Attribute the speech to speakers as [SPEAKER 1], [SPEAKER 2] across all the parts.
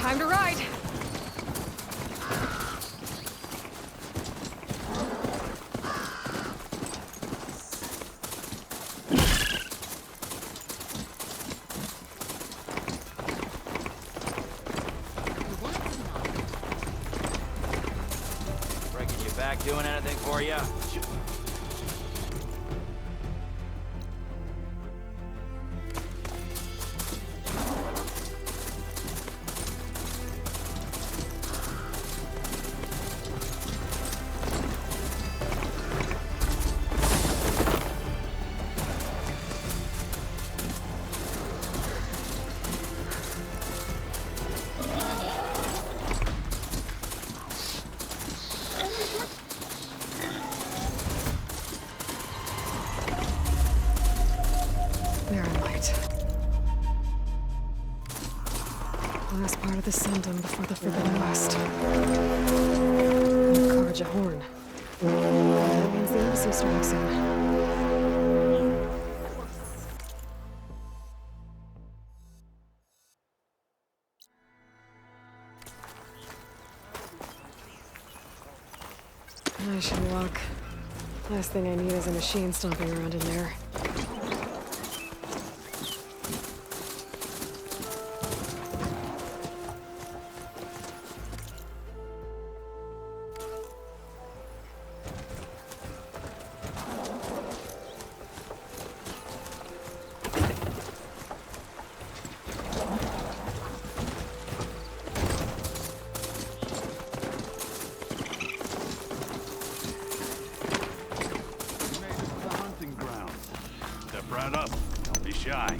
[SPEAKER 1] Time to ride.
[SPEAKER 2] Breaking you back, doing anything for you?
[SPEAKER 1] Last part of the Sundom before the Forbidden West. Carja Horn. That means the embassy starting soon. I should walk. Last thing I need is a machine stomping around in there.
[SPEAKER 3] Right up. Don't be shy.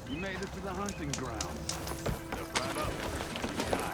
[SPEAKER 3] You made it to the hunting ground. Step right up. Don't be shy.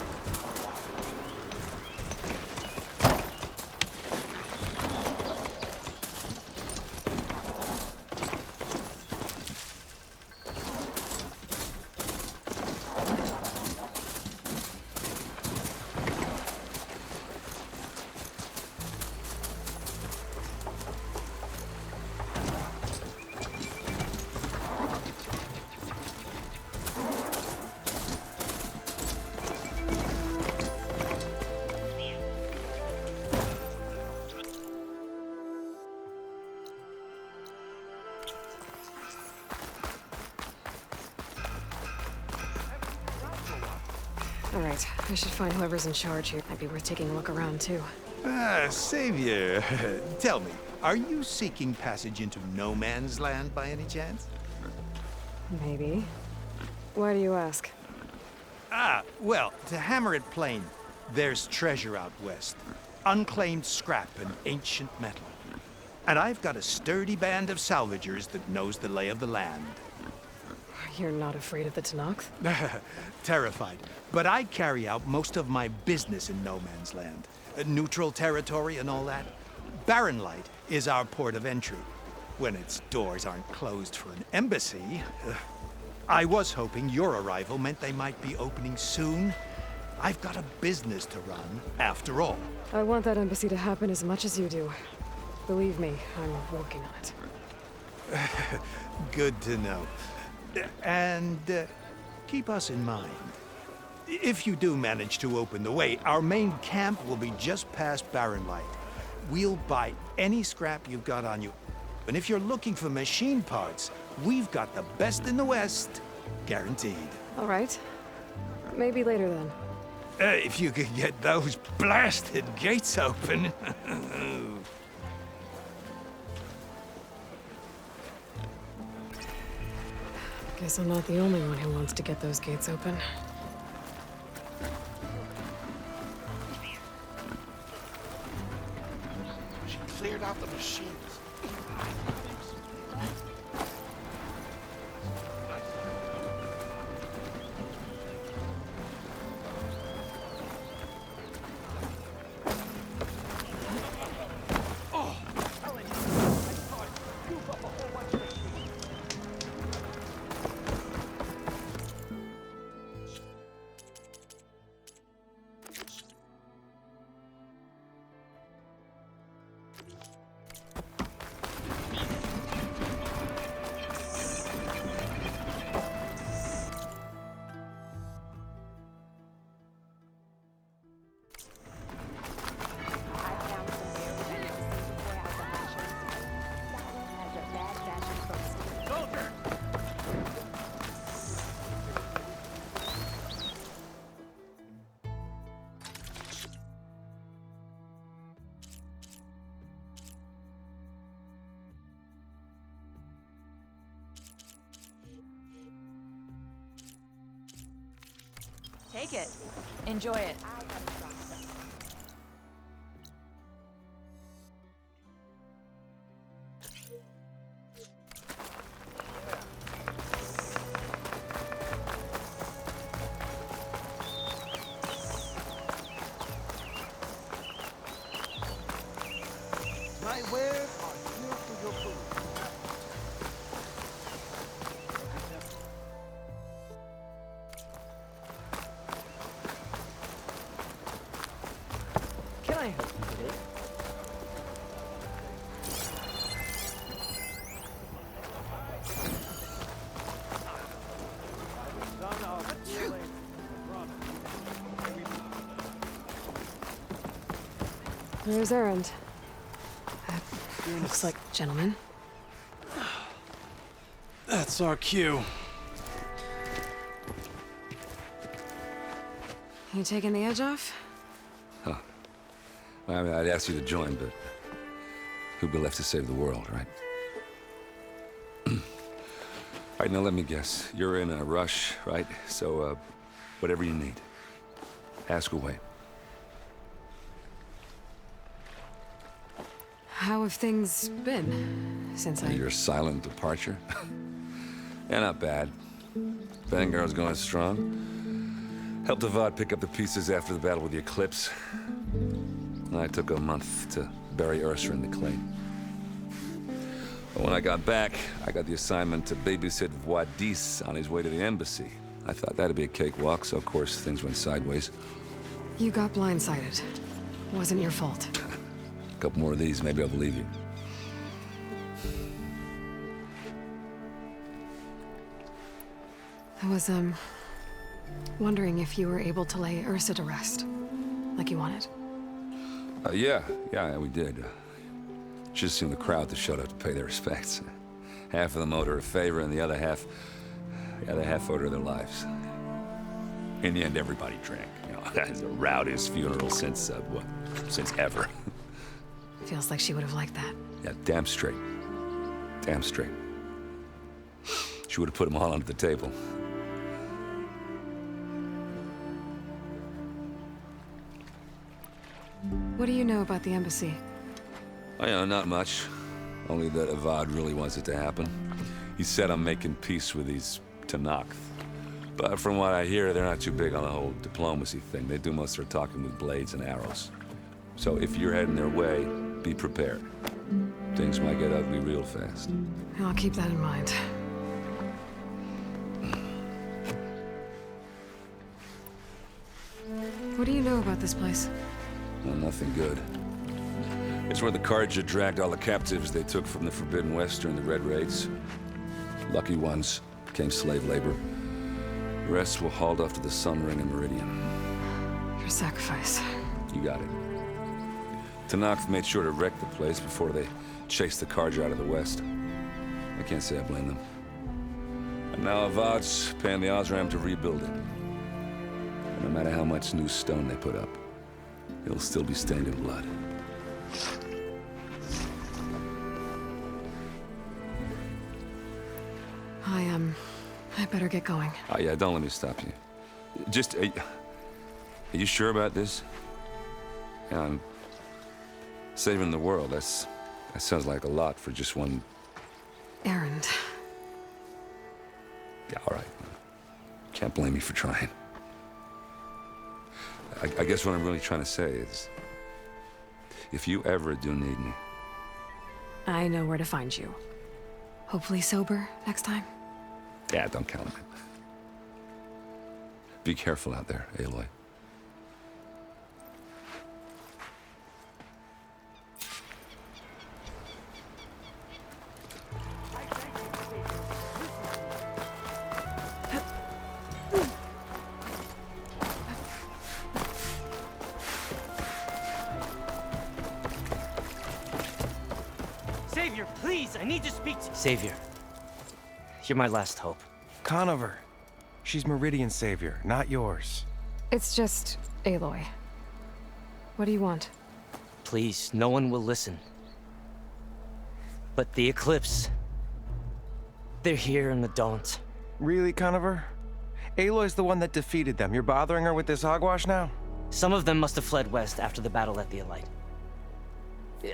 [SPEAKER 1] All right, I should find whoever's in charge here. Might be worth taking a look around, too.
[SPEAKER 4] Savior, tell me, are you seeking passage into no man's land by any chance?
[SPEAKER 1] Maybe. Why do you ask?
[SPEAKER 4] Well, to hammer it plain, there's treasure out west. Unclaimed scrap and ancient metal. And I've got a sturdy band of salvagers that knows the lay of the land.
[SPEAKER 1] You're not afraid of the Tenakth?
[SPEAKER 4] Terrified. But I carry out most of my business in no man's land. Neutral territory and all that. Barren Light is our port of entry. When its doors aren't closed for an embassy. I was hoping your arrival meant they might be opening soon. I've got a business to run, after all.
[SPEAKER 1] I want that embassy to happen as much as you do. Believe me, I'm working on it.
[SPEAKER 4] Good to know. And keep us in mind. If you do manage to open the way, our main camp will be just past Barren Light. We'll buy any scrap you've got on you. And if you're looking for machine parts, we've got the best in the West, guaranteed.
[SPEAKER 1] All right. Maybe later then.
[SPEAKER 4] If you could get those blasted gates open.
[SPEAKER 1] Guess I'm not the only one who wants to get those gates open.
[SPEAKER 3] She cleared out the machines.
[SPEAKER 5] Take it. Enjoy it.
[SPEAKER 3] My wares are here for your food.
[SPEAKER 1] Can I help you today? There's Errand. Looks like gentleman.
[SPEAKER 6] That's our cue.
[SPEAKER 1] You taking the edge off?
[SPEAKER 7] Well, I mean, I'd ask you to join, but who'd be left to save the world, right? All right, now let me guess. You're in a rush, right? So, whatever you need, ask away.
[SPEAKER 1] How have things been since I...
[SPEAKER 7] Your silent departure? Yeah, not bad. Vanguard's going strong. Helped Avad pick up the pieces after the battle with the Eclipse. I took a month to bury Ursa in the clay. But when I got back, I got the assignment to babysit Wadis on his way to the embassy. I thought that'd be a cakewalk, so of course things went sideways.
[SPEAKER 1] You got blindsided. Wasn't your fault.
[SPEAKER 7] A couple more of these, maybe I'll believe you.
[SPEAKER 1] I was, wondering if you were able to lay Ursa to rest, like you wanted.
[SPEAKER 7] Yeah, we did. Just seemed the crowd that showed up to pay their respects. Half of them owed her a favor, and the other half owed her their lives. In the end, everybody drank. You know, it's the rowdiest funeral since ever.
[SPEAKER 1] Feels like she would have liked that.
[SPEAKER 7] Yeah, damn straight. Damn straight. She would have put them all under the table.
[SPEAKER 1] What do you know about the embassy?
[SPEAKER 7] Oh, yeah, not much. Only that Avad really wants it to happen. He said I'm making peace with these Tanakh. But from what I hear, they're not too big on the whole diplomacy thing. They do most of their talking with blades and arrows. So if you're heading their way, be prepared. Things might get ugly real fast.
[SPEAKER 1] I'll keep that in mind. What do you know about this place?
[SPEAKER 7] Well, nothing good. It's where the Carja dragged all the captives they took from the Forbidden West during the Red Raids. Lucky ones became slave labor. The rest were hauled off to the Sun Ring and Meridian.
[SPEAKER 1] Your sacrifice.
[SPEAKER 7] You got it. Tanakh made sure to wreck the place before they chased the Carja out of the West. I can't say I blame them. And now Avad's paying the Osram to rebuild it. And no matter how much new stone they put up, it'll still be stained in blood.
[SPEAKER 1] I better get going.
[SPEAKER 7] Oh yeah, don't let me stop you. Just, are you sure about this? Yeah, I'm saving the world. That sounds like a lot for just one...
[SPEAKER 1] Errand.
[SPEAKER 7] Yeah, all right. Can't blame me for trying. I guess what I'm really trying to say is, if you ever do need me...
[SPEAKER 1] I know where to find you. Hopefully sober next time.
[SPEAKER 7] Yeah, don't count on it. Be careful out there, Aloy.
[SPEAKER 8] Savior, please, I need to speak to... Savior, you're my last hope.
[SPEAKER 9] Conover. She's Meridian's savior, not yours.
[SPEAKER 1] It's just Aloy. What do you want?
[SPEAKER 8] Please, no one will listen. But the Eclipse... they're here in the Daunt.
[SPEAKER 9] Really, Conover? Aloy's the one that defeated them. You're bothering her with this hogwash now?
[SPEAKER 8] Some of them must have fled west after the battle at the Elite.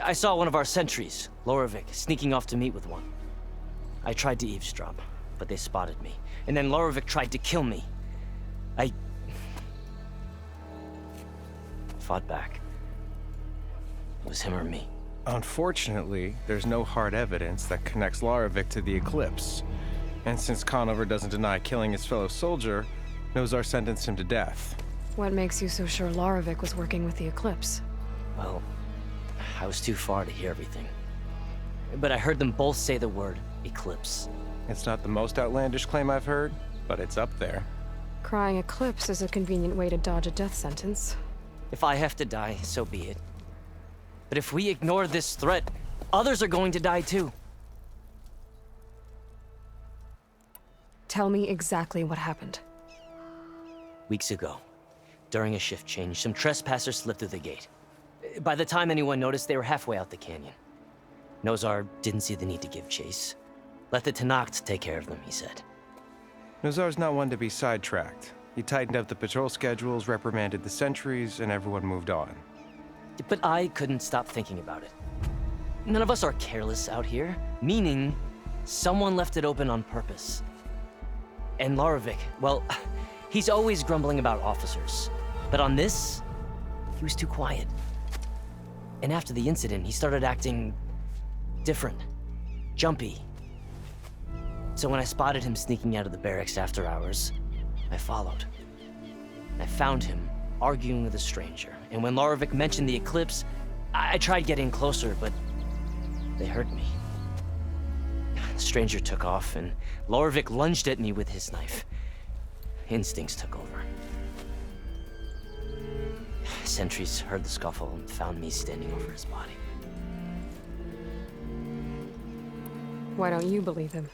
[SPEAKER 8] I saw one of our sentries, Lorovic, sneaking off to meet with one. I tried to eavesdrop, but they spotted me. And then Lorovic tried to kill me. I... fought back. It was him or me.
[SPEAKER 9] Unfortunately, there's no hard evidence that connects Lorovic to the Eclipse. And since Conover doesn't deny killing his fellow soldier, Nozar sentenced him to death.
[SPEAKER 1] What makes you so sure Lorovic was working with the Eclipse?
[SPEAKER 8] Well, I was too far to hear everything. But I heard them both say the word Eclipse.
[SPEAKER 9] It's not the most outlandish claim I've heard, but it's up there.
[SPEAKER 1] Crying Eclipse is a convenient way to dodge a death sentence.
[SPEAKER 8] If I have to die, so be it. But if we ignore this threat, others are going to die too.
[SPEAKER 1] Tell me exactly what happened.
[SPEAKER 8] Weeks ago, during a shift change, some trespassers slipped through the gate. By the time anyone noticed, they were halfway out the canyon. Nozar didn't see the need to give chase. Let the Tanakh take care of them, he said.
[SPEAKER 9] Nozar's not one to be sidetracked. He tightened up the patrol schedules, reprimanded the sentries, and everyone moved on.
[SPEAKER 8] But I couldn't stop thinking about it. None of us are careless out here, meaning someone left it open on purpose. And Lorovic, well, he's always grumbling about officers. But on this, he was too quiet. And after the incident, he started acting different, jumpy. So when I spotted him sneaking out of the barracks after hours, I followed. I found him arguing with a stranger. And when Lorovic mentioned the Eclipse, I tried getting closer, but they heard me. The stranger took off, and Lorovic lunged at me with his knife. Instincts took over. Sentries heard the scuffle and found me standing over his body.
[SPEAKER 1] Why don't you believe him?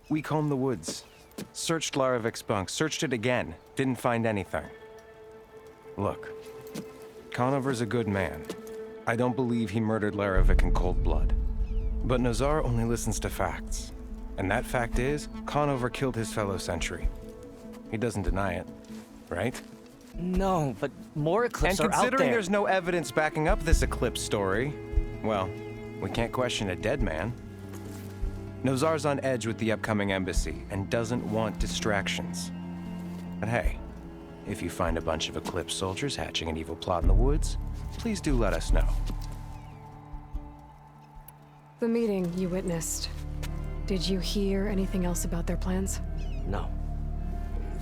[SPEAKER 9] We combed the woods, searched Larovic's bunk, searched it again, didn't find anything. Look, Conover's a good man. I don't believe he murdered Larovic in cold blood. But Nozar only listens to facts. And that fact is, Conover killed his fellow sentry. He doesn't deny it, right?
[SPEAKER 8] No, but more Eclipse
[SPEAKER 9] And
[SPEAKER 8] are out there.
[SPEAKER 9] considering there's no evidence backing up this Eclipse story, well, we can't question a dead man. Nozar's on edge with the upcoming embassy and doesn't want distractions. But hey, if you find a bunch of Eclipse soldiers hatching an evil plot in the woods, please do let us know.
[SPEAKER 1] The meeting you witnessed. Did you hear anything else about their plans?
[SPEAKER 8] No.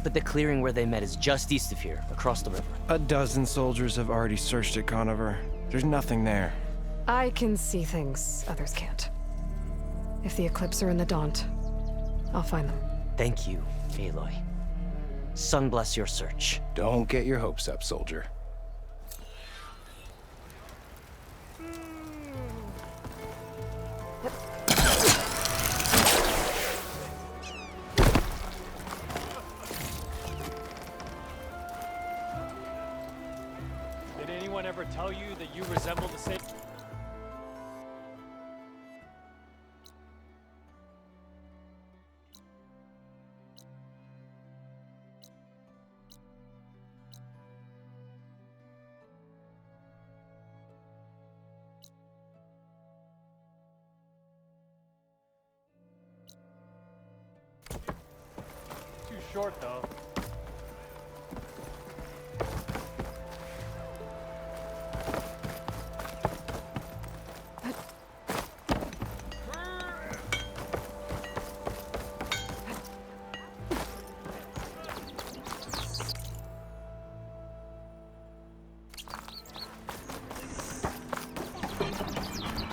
[SPEAKER 8] but the clearing where they met is just east of here, across the river.
[SPEAKER 9] A dozen soldiers have already searched it, Conover. There's nothing there.
[SPEAKER 1] I can see things others can't. If the Eclipse are in the Daunt, I'll find them.
[SPEAKER 8] Thank you, Aloy. Sun bless your search.
[SPEAKER 9] Don't get your hopes up, soldier.
[SPEAKER 10] Did anyone ever tell you that you resemble the same? Too short, though.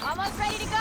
[SPEAKER 5] Almost ready to go?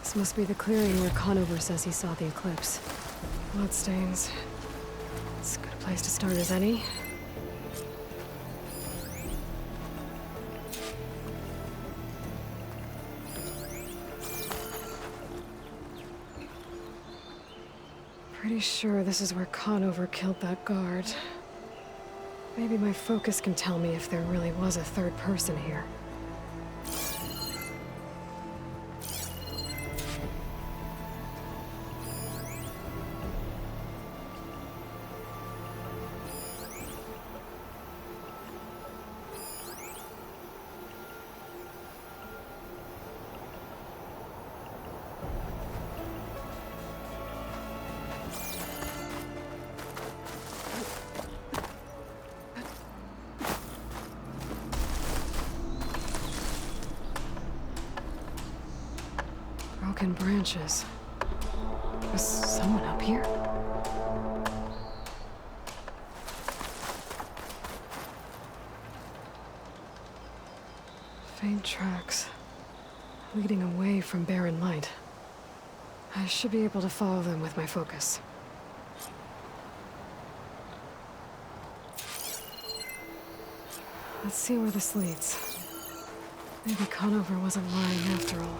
[SPEAKER 1] This must be the clearing where Conover says he saw the Eclipse. Bloodstains. It's as good a place to start as any. Pretty sure this is where Conover killed that guard. Maybe my focus can tell me if there really was a third person here. Broken branches. Was someone up here? Faint tracks, leading away from barren light. I should be able to follow them with my focus. Let's see where this leads. Maybe Conover wasn't lying after all.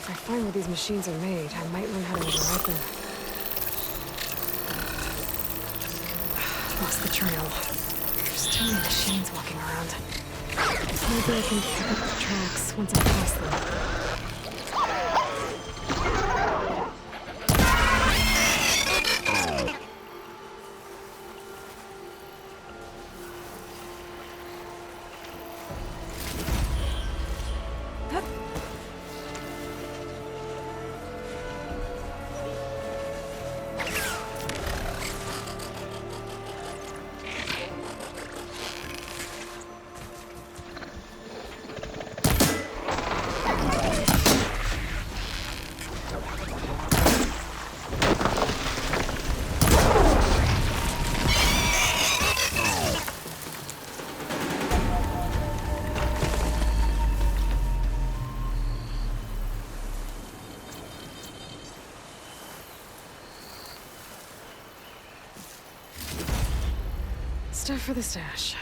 [SPEAKER 1] If I find where these machines are made, I might learn how to override them. Lost the trail. There's too many machines walking around. Maybe I can pick up the tracks once I cross them. stuff for the stash.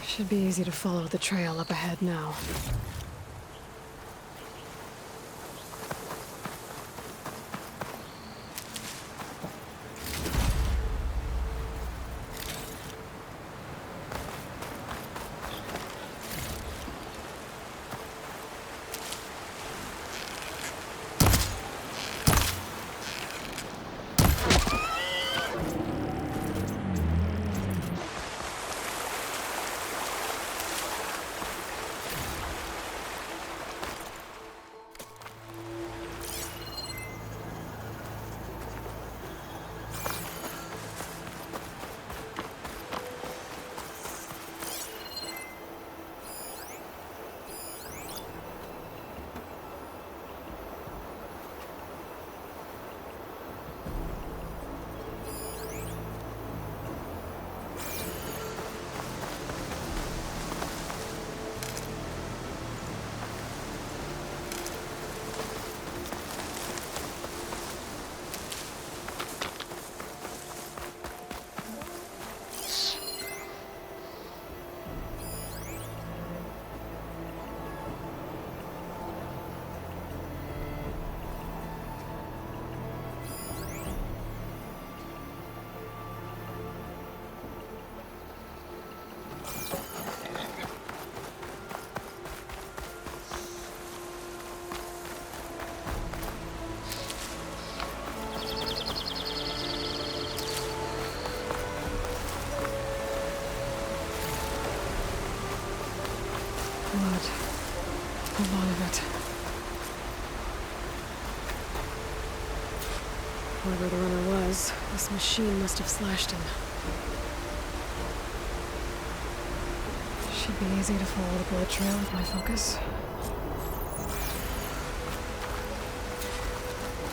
[SPEAKER 1] Should be easy to follow the trail up ahead now. Blood. A lot of it. Whoever the runner was, this machine must have slashed him. Should be easy to follow the blood trail with my focus.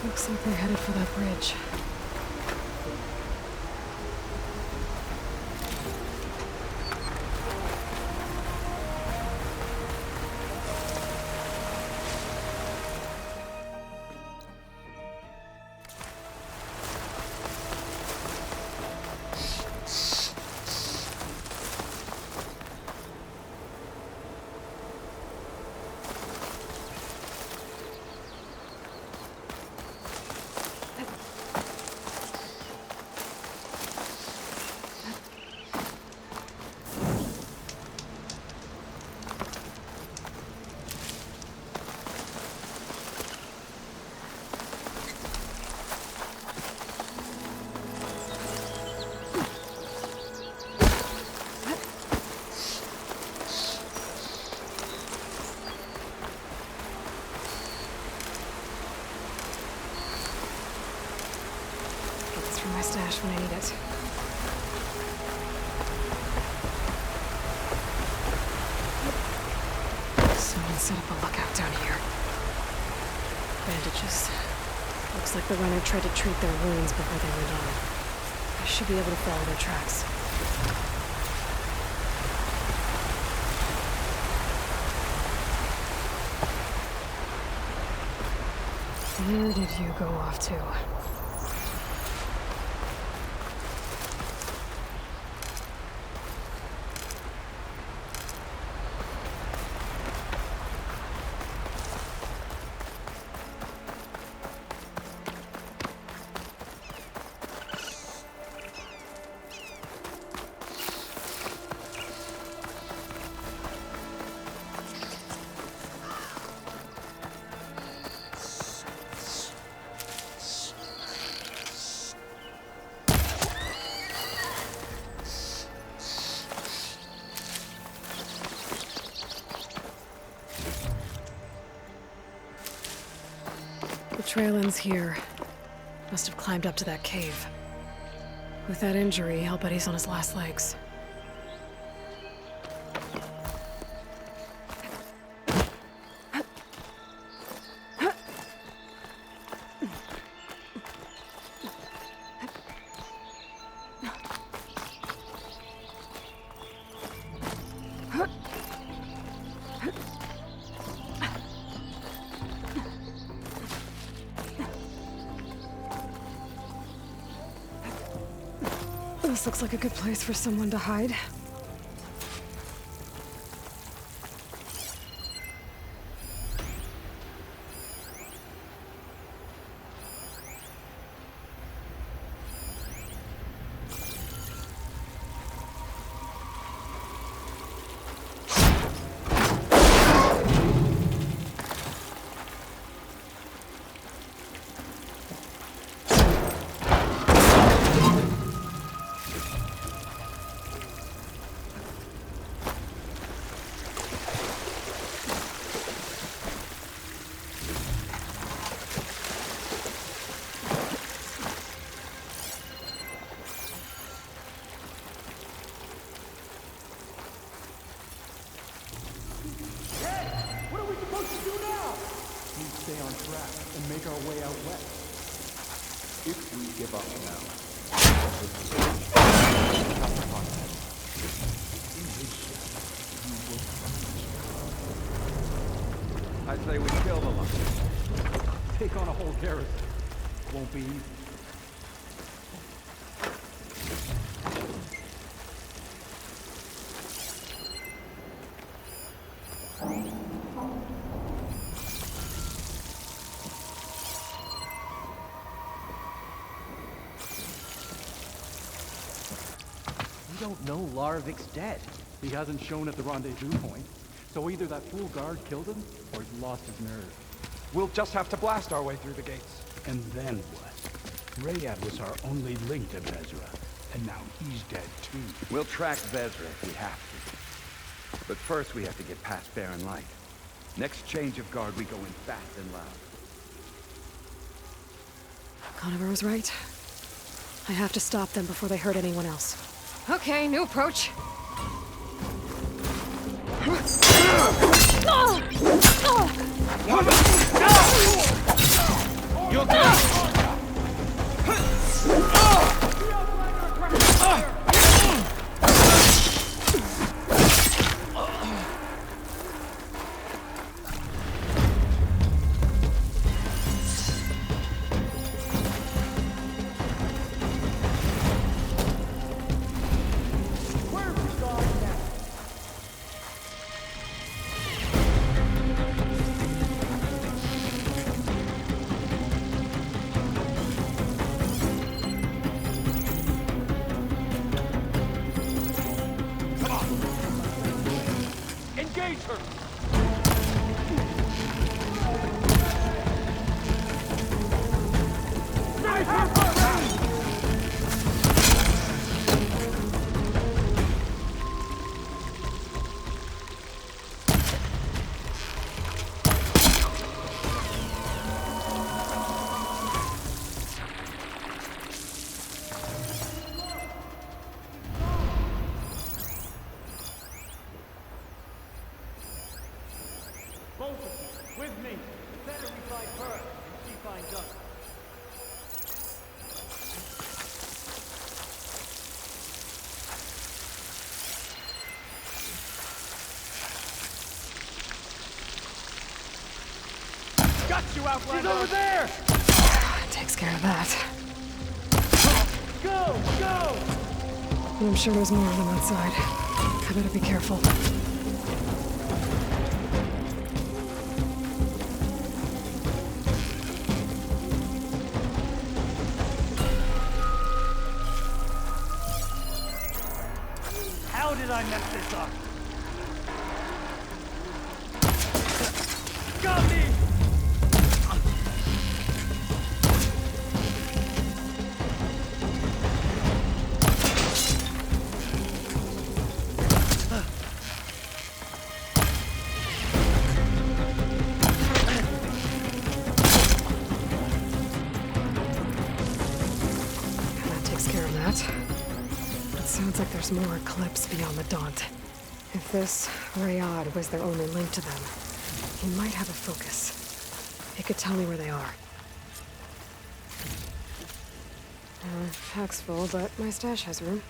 [SPEAKER 1] Looks like they're headed for that bridge. For my stash when I need it. Someone set up a lookout down here. Bandages. Looks like the runner tried to treat their wounds before they went on. I should be able to follow their tracks. Where did you go off to? The trail ends here. Must have climbed up to that cave. With that injury, I'll bet he's on his last legs. This looks like a good place for someone to hide.
[SPEAKER 3] Stay on track and make our way out west. If we give up now, I say we kill the lump. Take on a whole garrison. Won't be easy.
[SPEAKER 11] We don't know Larovic's dead.
[SPEAKER 3] He hasn't shown at the rendezvous point, so either that fool guard killed him, or he's lost his nerve.
[SPEAKER 11] We'll just have to blast our way through the gates.
[SPEAKER 3] And then what? Rayad was our only link to Vezra, and now he's dead too.
[SPEAKER 11] We'll track Vezra if we have to. But first we have to get past Barren Light. Next change of guard, we go in fast and loud.
[SPEAKER 1] Conover was right. I have to stop them before they hurt anyone else. Okay, new approach.
[SPEAKER 10] Engage her! Both of you, with me. Better we find her, and she finds us. Got you, Outlander! She's over there!
[SPEAKER 1] Takes care of that.
[SPEAKER 10] Go! Go!
[SPEAKER 1] I'm sure there's more of them outside. I better be careful.
[SPEAKER 10] How did I mess this up? Got me!
[SPEAKER 1] that. It sounds like there's more eclipse beyond the Daunt. If this Rayad was their only link to them, he might have a focus. He could tell me where they are. Pack's full, but my stash has room.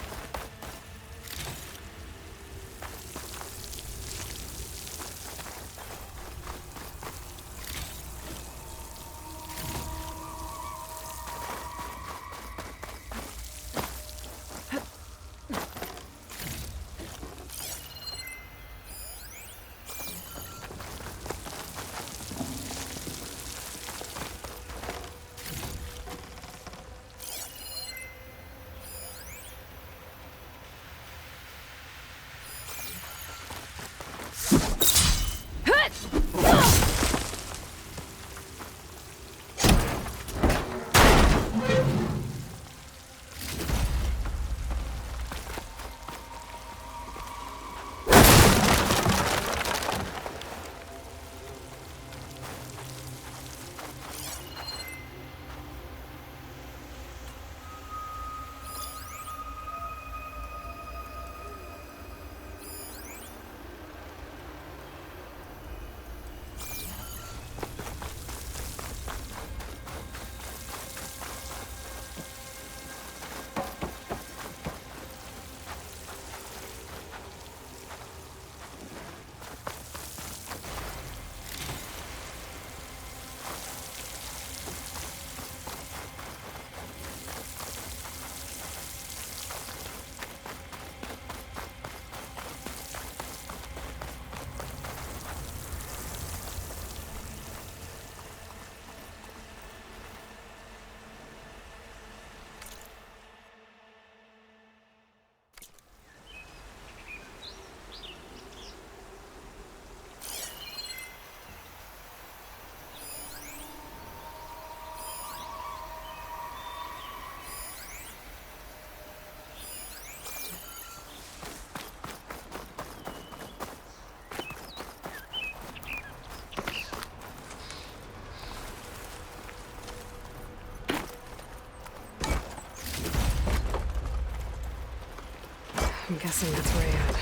[SPEAKER 1] I'm guessing that's Rayad.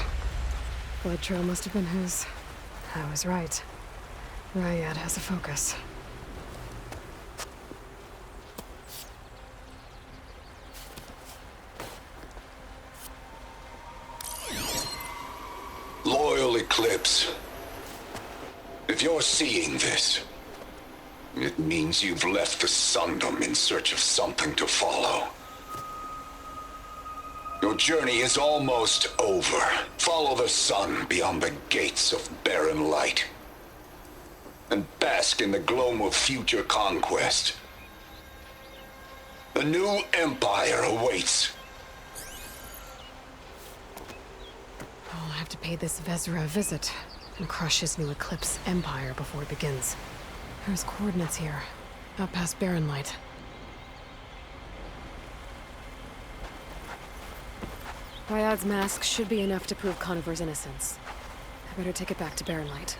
[SPEAKER 1] Blood trail must have been his. I was right. Rayad has a focus.
[SPEAKER 12] Loyal Eclipse. If you're seeing this, it means you've left the Sundom in search of something to follow. Your journey is almost over. Follow the sun beyond the gates of barren light, and bask in the gloam of future conquest. The new empire awaits.
[SPEAKER 1] I'll have to pay this Vezra a visit and crush his new Eclipse empire before it begins. There's coordinates here, out past Barren Light. Rayad's mask should be enough to prove Conover's innocence. I better take it back to Barren Light.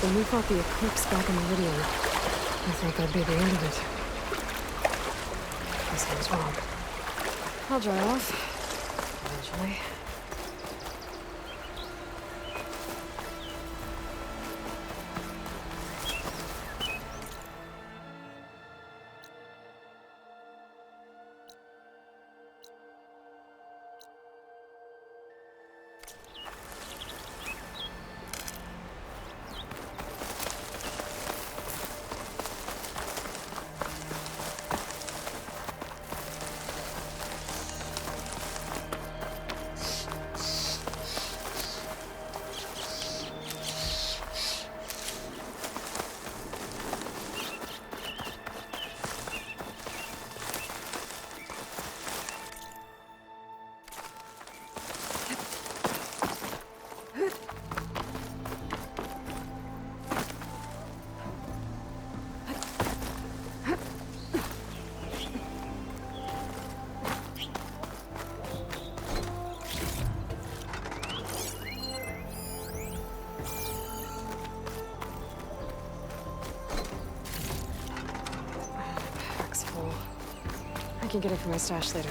[SPEAKER 1] When we fought the Eclipse back in Meridian, I thought that'd be the end of it. Guess I was wrong. I'll dry off. Eventually. I can get it from my stash later.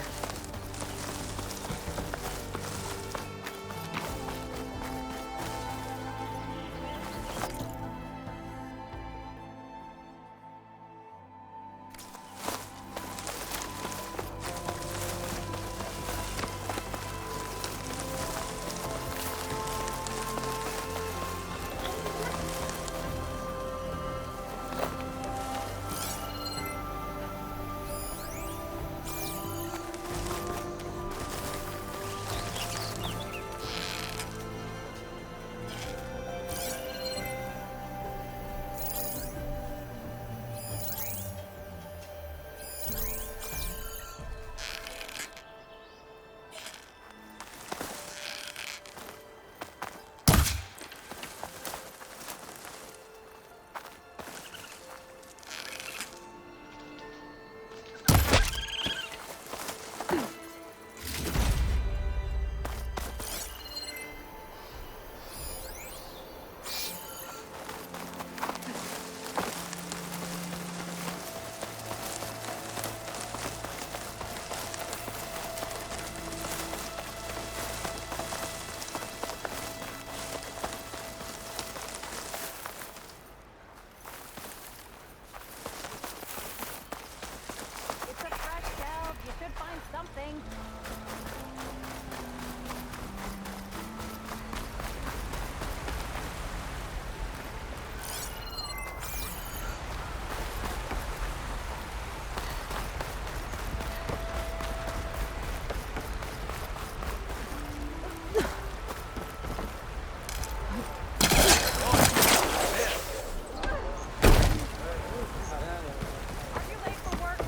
[SPEAKER 5] It's a fresh delve. You should find something. Are you late for work?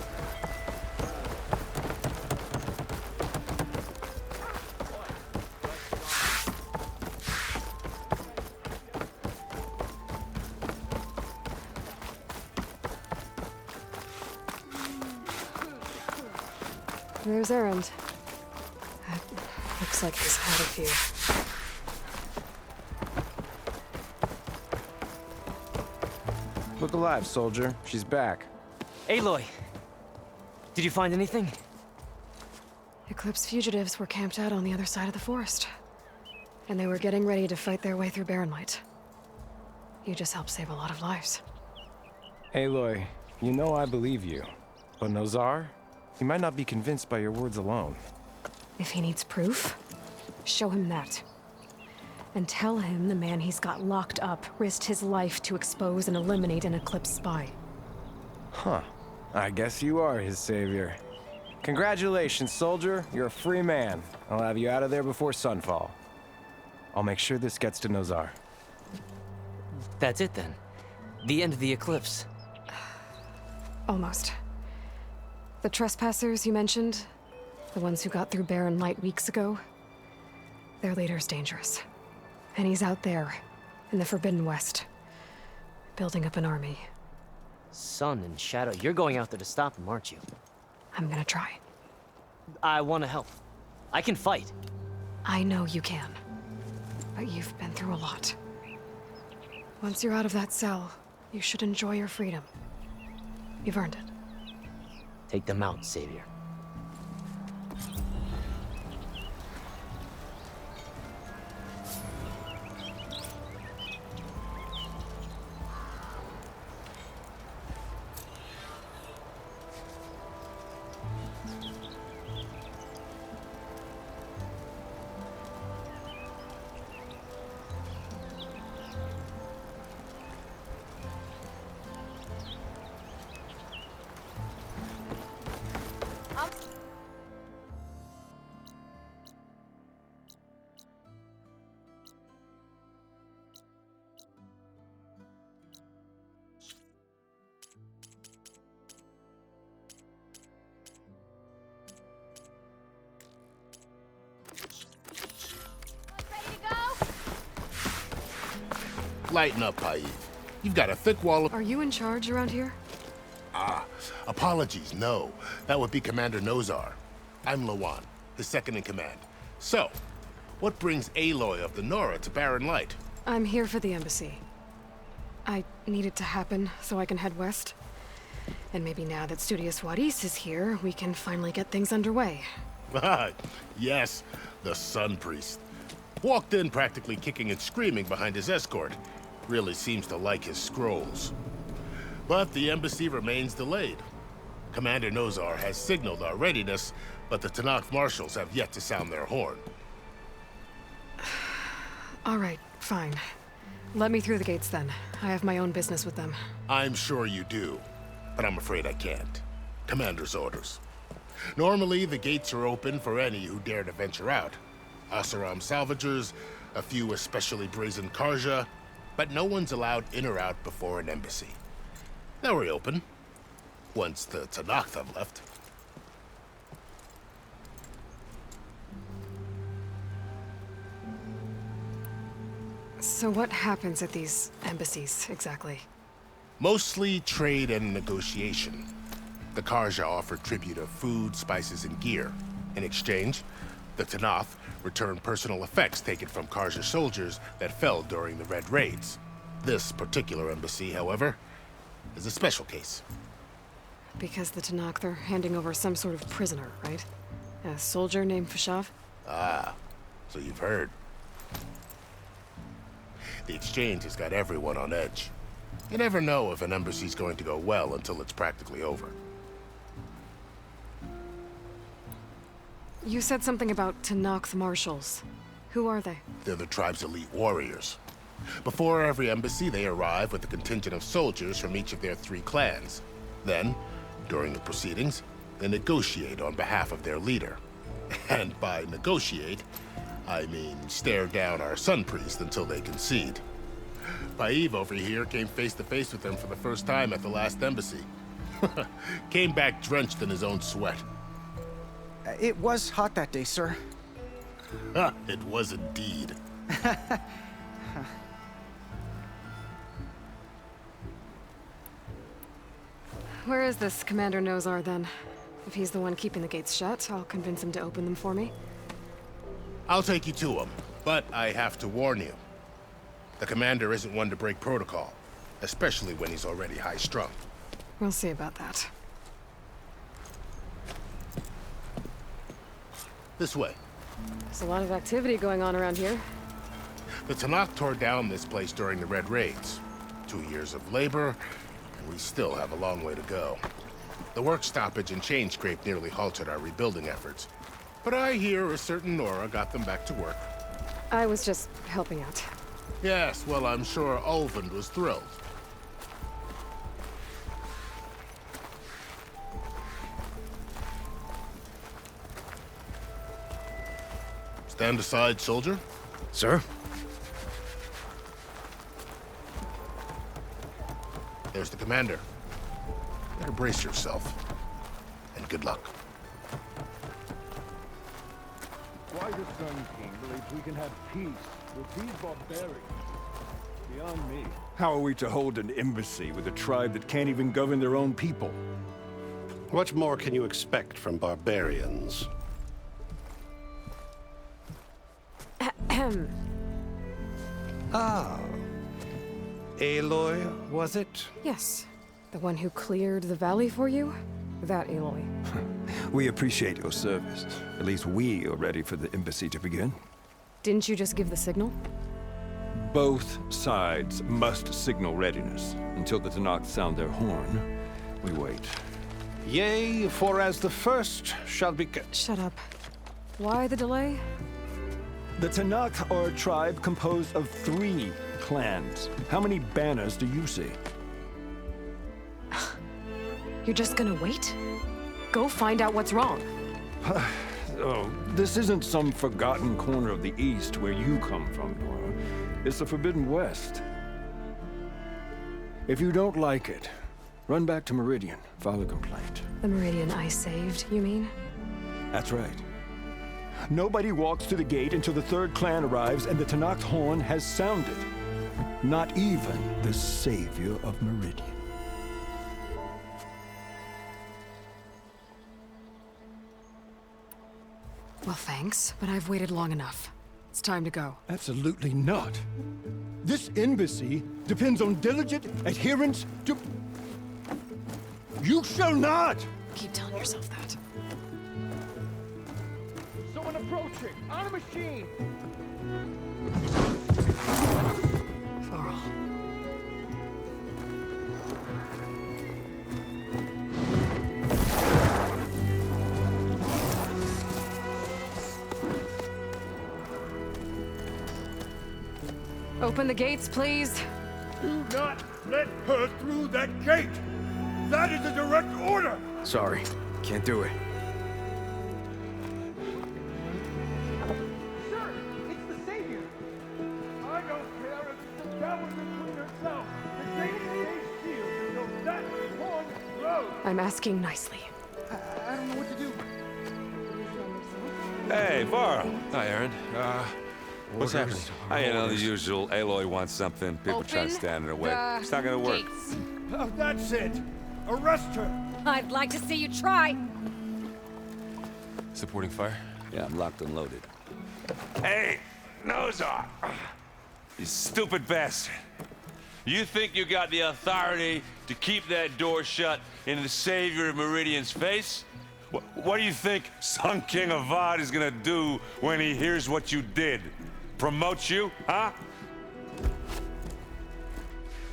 [SPEAKER 1] There's Errand. Looks like he's had a few.
[SPEAKER 9] Look alive, soldier. She's back.
[SPEAKER 8] Aloy! Did you find anything?
[SPEAKER 1] Eclipse fugitives were camped out on the other side of the forest. And they were getting ready to fight their way through Barren Light. You just helped save a lot of lives.
[SPEAKER 9] Aloy, you know I believe you. But Nozar? He might not be convinced by your words alone.
[SPEAKER 1] If he needs proof, show him that. And tell him the man he's got locked up risked his life to expose and eliminate an Eclipse spy.
[SPEAKER 9] Huh. I guess you are his savior. Congratulations, soldier. You're a free man. I'll have you out of there before sunfall. I'll make sure this gets to Nozar.
[SPEAKER 8] That's it then. The end of the Eclipse.
[SPEAKER 1] Almost. The trespassers you mentioned, the ones who got through Barren Light weeks ago, their leader's dangerous. And he's out there, in the Forbidden West, building up an army.
[SPEAKER 8] Sun and Shadow, you're going out there to stop him, aren't you?
[SPEAKER 1] I'm gonna try.
[SPEAKER 8] I want to help. I can fight.
[SPEAKER 1] I know you can. But you've been through a lot. Once you're out of that cell, you should enjoy your freedom. You've earned it.
[SPEAKER 8] Take them out, Savior.
[SPEAKER 13] Lighten up, Paid. You've got a thick wall of...
[SPEAKER 1] Are you in charge around here?
[SPEAKER 13] Apologies, no. That would be Commander Nozar. I'm Lawan, his second in command. So, what brings Aloy of the Nora to Barren Light?
[SPEAKER 1] I'm here for the embassy. I need it to happen so I can head west. And maybe now that Studious Juarez is here, we can finally get things underway.
[SPEAKER 13] Yes, the Sun Priest. Walked in practically kicking and screaming behind his escort. Really seems to like his scrolls. But the embassy remains delayed. Commander Nozar has signaled our readiness, but the Tanakh marshals have yet to sound their horn.
[SPEAKER 1] All right, fine. Let me through the gates then. I have my own business with them.
[SPEAKER 13] I'm sure you do, but I'm afraid I can't. Commander's orders. Normally, the gates are open for any who dare to venture out. Asaram salvagers, a few especially brazen Karja, but no one's allowed in or out before an embassy. They'll reopen, once the Tanakh have left.
[SPEAKER 1] So what happens at these embassies, exactly?
[SPEAKER 13] Mostly trade and negotiation. The Karja offer tribute of food, spices, and gear. In exchange, the Tanakh return personal effects taken from Karja soldiers that fell during the Red Raids. This particular embassy, however, is a special case.
[SPEAKER 1] Because the Tanakh, they're handing over some sort of prisoner, right? A soldier named Fashav?
[SPEAKER 13] Ah, so you've heard. The exchange has got everyone on edge. You never know if an embassy's going to go well until it's practically over.
[SPEAKER 1] You said something about Tanakh marshals. Who are they?
[SPEAKER 13] They're the tribe's elite warriors. Before every embassy, they arrive with a contingent of soldiers from each of their 3 clans. Then, during the proceedings, they negotiate on behalf of their leader. And by negotiate, I mean stare down our Sun Priest until they concede. Paiv over here came face to face with them for the first time at the last embassy. Came back drenched in his own sweat.
[SPEAKER 14] It was hot that day, sir.
[SPEAKER 13] It was indeed.
[SPEAKER 1] Where is this Commander Nozar, then? If he's the one keeping the gates shut, I'll convince him to open them for me.
[SPEAKER 13] I'll take you to him, but I have to warn you. The commander isn't one to break protocol, especially when he's already high-strung.
[SPEAKER 1] We'll see about that.
[SPEAKER 13] This way.
[SPEAKER 1] There's a lot of activity going on around here.
[SPEAKER 13] The Tanakh tore down this place during the Red Raids. 2 years of labor, and we still have a long way to go. The work stoppage and chain scrape nearly halted our rebuilding efforts. But I hear a certain Nora got them back to work.
[SPEAKER 1] I was just helping out.
[SPEAKER 13] Yes, well, I'm sure Ulvund was thrilled. Stand aside, soldier.
[SPEAKER 6] Sir?
[SPEAKER 13] There's the commander. Better brace yourself. And good luck.
[SPEAKER 10] Why the Sun King believes we can have peace with these barbarians? Beyond me.
[SPEAKER 3] How are we to hold an embassy with a tribe that can't even govern their own people?
[SPEAKER 15] What more can you expect from barbarians?
[SPEAKER 4] Ah. Aloy, was it?
[SPEAKER 1] Yes. The one who cleared the valley for you? That Aloy.
[SPEAKER 3] We appreciate your service. At least we are ready for the embassy to begin.
[SPEAKER 1] Didn't you just give the signal?
[SPEAKER 3] Both sides must signal readiness. Until the Tanakh sound their horn, we wait.
[SPEAKER 15] Yea, for as the first shall be...
[SPEAKER 1] Shut up. Why the delay?
[SPEAKER 3] The Tanakh are a tribe composed of 3 clans. How many banners do you see?
[SPEAKER 1] You're just gonna wait? Go find out what's wrong.
[SPEAKER 3] Oh, this isn't some forgotten corner of the East where you come from, Nora. It's the Forbidden West. If you don't like it, run back to Meridian, file a complaint.
[SPEAKER 1] The Meridian I saved, you mean?
[SPEAKER 3] That's right. Nobody walks to the gate until the 3rd clan arrives and the Tanakh horn has sounded. Not even the savior of Meridian.
[SPEAKER 1] Well, thanks, but I've waited long enough. It's time to go.
[SPEAKER 3] Absolutely not. This embassy depends on diligent adherence to... You shall not!
[SPEAKER 1] Keep telling yourself that.
[SPEAKER 10] Someone approaching! On a machine!
[SPEAKER 1] Varl. Open the gates, please.
[SPEAKER 10] Do not let her through that gate! That is a direct order!
[SPEAKER 6] Sorry, can't do it.
[SPEAKER 10] Sir, it's the Savior! I don't care if it's the Calvin Queen herself! The gate stays sealed until that horn blows!
[SPEAKER 1] I'm asking nicely.
[SPEAKER 14] I don't know what to do.
[SPEAKER 7] Hey, Varl.
[SPEAKER 6] Hi, Aaron. What's happening?
[SPEAKER 7] You know, the usual. Aloy wants something. People try to stand in her way. It's not gonna work.
[SPEAKER 10] Oh, that's it! Arrest her!
[SPEAKER 5] I'd like to see you try.
[SPEAKER 6] Supporting fire?
[SPEAKER 7] Yeah, I'm locked and loaded. Hey, Nozar! You stupid bastard. You think you got the authority to keep that door shut in the Savior of Meridian's face? What do you think Sun King Avad is gonna do when he hears what you did? Promote you, huh?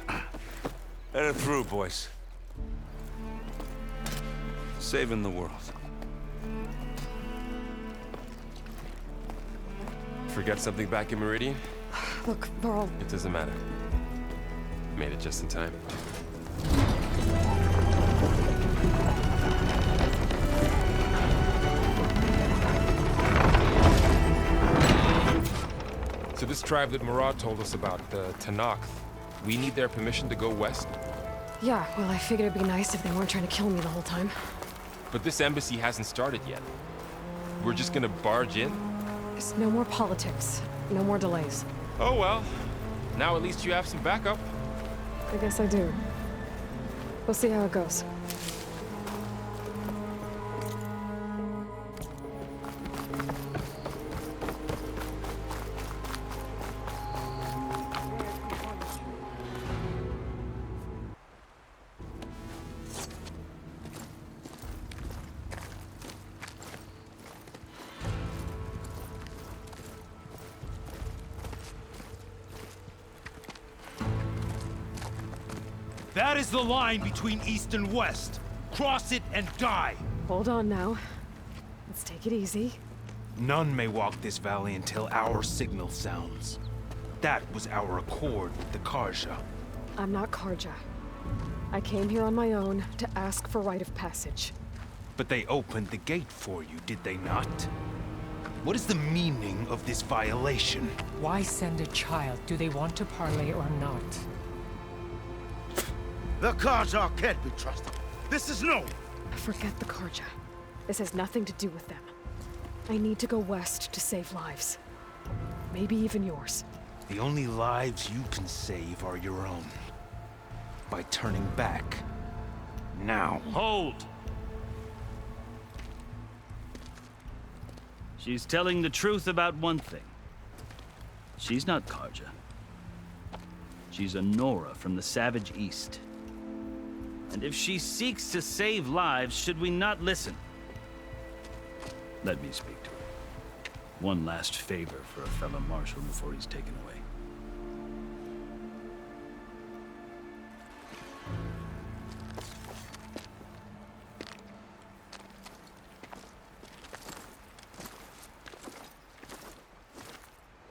[SPEAKER 7] Let her through, boys. Saving the world.
[SPEAKER 6] Forget something back in Meridian?
[SPEAKER 1] Look, Varl.
[SPEAKER 6] It doesn't matter. Made it just in time. So this tribe that Murad told us about, the Tanakh, we need their permission to go west?
[SPEAKER 1] Yeah, well, I figured it'd be nice if they weren't trying to kill me the whole time.
[SPEAKER 6] But this embassy hasn't started yet. We're just gonna barge in?
[SPEAKER 1] There's no more politics. No more delays.
[SPEAKER 6] Oh well. Now at least you have some backup.
[SPEAKER 1] I guess I do. We'll see how it goes.
[SPEAKER 16] That is the line between East and West. Cross it and die.
[SPEAKER 1] Hold on now. Let's take it easy.
[SPEAKER 16] None may walk this valley until our signal sounds. That was our accord with the Karja.
[SPEAKER 1] I'm not Karja. I came here on my own to ask for rite of passage.
[SPEAKER 16] But they opened the gate for you, did they not? What is the meaning of this violation?
[SPEAKER 17] Why send a child? Do they want to parley or not?
[SPEAKER 10] The Karja can't be trusted. This is no.
[SPEAKER 1] Forget the Karja. This has nothing to do with them. I need to go west to save lives. Maybe even yours.
[SPEAKER 16] The only lives you can save are your own. By turning back. Now.
[SPEAKER 18] Hold! She's telling the truth about one thing. She's not Karja. She's a Nora from the Savage East. And if she seeks to save lives, should we not listen? Let me speak to her. One last favor for a fellow marshal before he's taken away.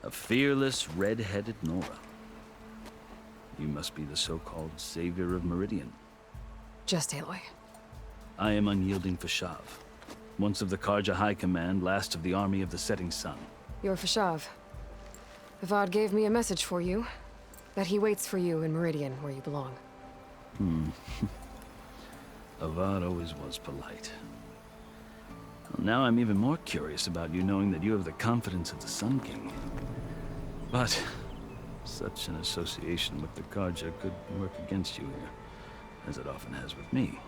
[SPEAKER 18] A fearless, red-headed Nora. You must be the so-called Savior of Meridian.
[SPEAKER 1] Just Aloy.
[SPEAKER 18] I am unyielding Fashav. Once of the Karja High Command, last of the army of the Setting Sun.
[SPEAKER 1] You're Fashav. Avad gave me a message for you. That he waits for you in Meridian, where you belong.
[SPEAKER 18] Avad always was polite. Well, now I'm even more curious about you knowing that you have the confidence of the Sun King. But such an association with the Karja could work against you here, as it often has with me.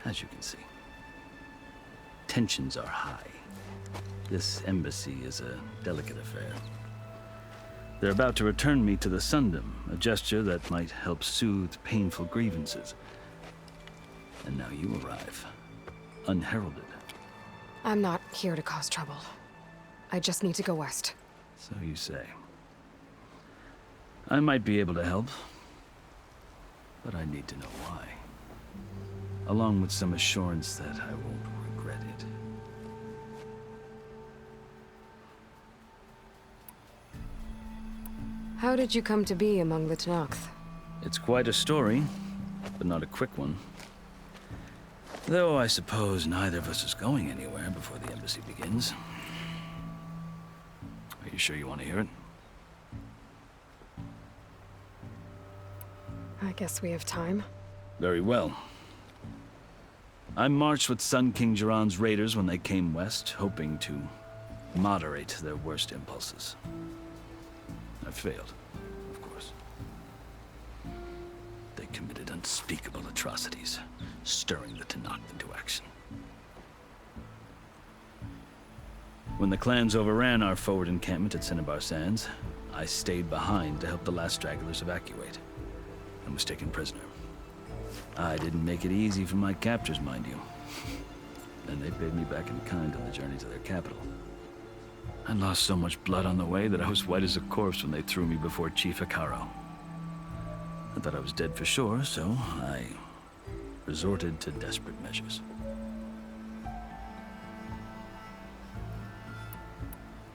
[SPEAKER 18] As you can see, tensions are high. This embassy is a delicate affair. They're about to return me to the Sundom, a gesture that might help soothe painful grievances. And now you arrive, unheralded.
[SPEAKER 1] I'm not here to cause trouble. I just need to go west.
[SPEAKER 18] So you say. I might be able to help, but I need to know why. Along with some assurance that I won't regret it.
[SPEAKER 1] How did you come to be among the Tenakth?
[SPEAKER 18] It's quite a story, but not a quick one. Though I suppose neither of us is going anywhere before the embassy begins. Are you sure you want to hear it?
[SPEAKER 1] I guess we have time.
[SPEAKER 18] Very well. I marched with Sun King Jiran's raiders when they came west, hoping to moderate their worst impulses. I failed, of course. They committed unspeakable atrocities, stirring the Tenakth into action. When the clans overran our forward encampment at Cinnabar Sands, I stayed behind to help the last stragglers evacuate, and was taken prisoner. I didn't make it easy for my captors, mind you. And they paid me back in kind on the journey to their capital. I lost so much blood on the way that I was white as a corpse when they threw me before Chief Hekaro. I thought I was dead for sure, so I resorted to desperate measures.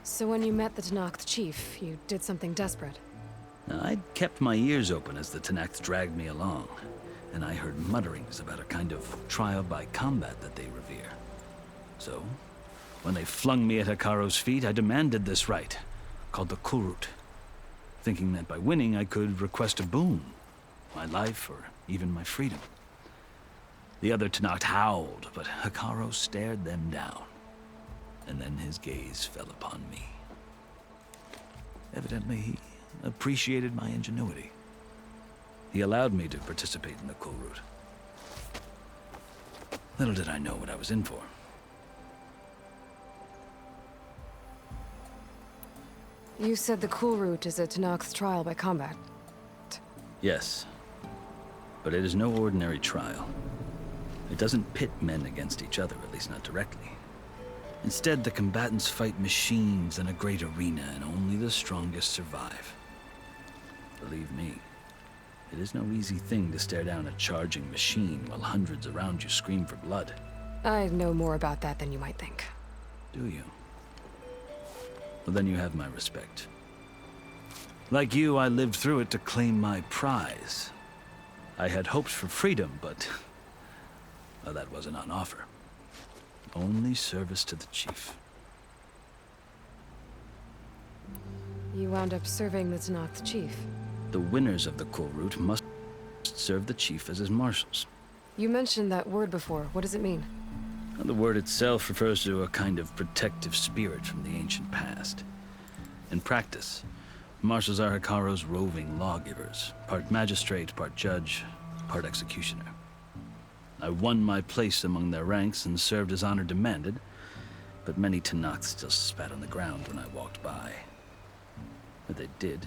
[SPEAKER 1] So when you met the Tenakth chief, you did something desperate?
[SPEAKER 18] I'd kept my ears open as the Tenakth dragged me along, and I heard mutterings about a kind of trial by combat that they revere. So, when they flung me at Hekaro's feet, I demanded this right, called the Kulrut, thinking that by winning I could request a boon, my life or even my freedom. The other Tenakth howled, but Hekaro stared them down, and then his gaze fell upon me. Evidently, he appreciated my ingenuity. He allowed me to participate in the Kulrut. Little did I know what I was in for.
[SPEAKER 1] You said the Kulrut is a Tenakth trial by combat.
[SPEAKER 18] Yes, but it is no ordinary trial. It doesn't pit men against each other, at least not directly. Instead, the combatants fight machines in a great arena, and only the strongest survive. Believe me, it is no easy thing to stare down a charging machine while hundreds around you scream for blood.
[SPEAKER 1] I know more about that than you might think.
[SPEAKER 18] Do you? Well, then you have my respect. Like you, I lived through it to claim my prize. I had hoped for freedom, but well, that wasn't on offer. Only service to the chief.
[SPEAKER 1] You wound up serving the Tenakth chief.
[SPEAKER 18] The winners of the Kulrut must serve the chief as his marshals.
[SPEAKER 1] You mentioned that word before. What does it mean?
[SPEAKER 18] The word itself refers to a kind of protective spirit from the ancient past. In practice, marshals are Hekaro's roving lawgivers, part magistrate, part judge, part executioner. I won my place among their ranks and served as honor demanded, but many Tenakth still spat on the ground when I walked by. But they did,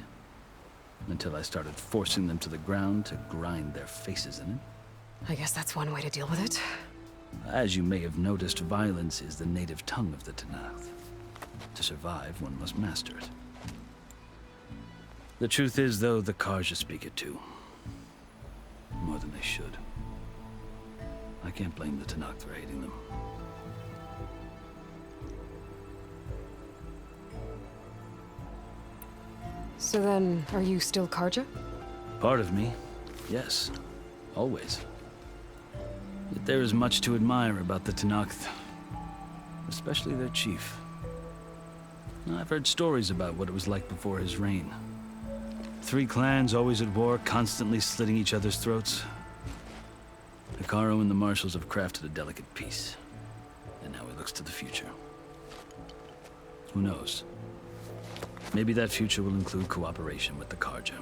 [SPEAKER 18] until I started forcing them to the ground to grind their faces in it.
[SPEAKER 1] I guess that's one way to deal with it.
[SPEAKER 18] As you may have noticed, violence is the native tongue of the Tenakth. To survive, one must master it. The truth is, though, the Karja speak it too. More than they should. I can't blame the Tenakth for hating them.
[SPEAKER 1] So then, are you still Karja?
[SPEAKER 18] Part of me, yes. Always. Yet there is much to admire about the Tenakth. Especially their chief. I've heard stories about what it was like before his reign. 3 clans always at war, constantly slitting each other's throats. Hekaro and the marshals have crafted a delicate peace. And now he looks to the future. Who knows? Maybe that future will include cooperation with the Karja.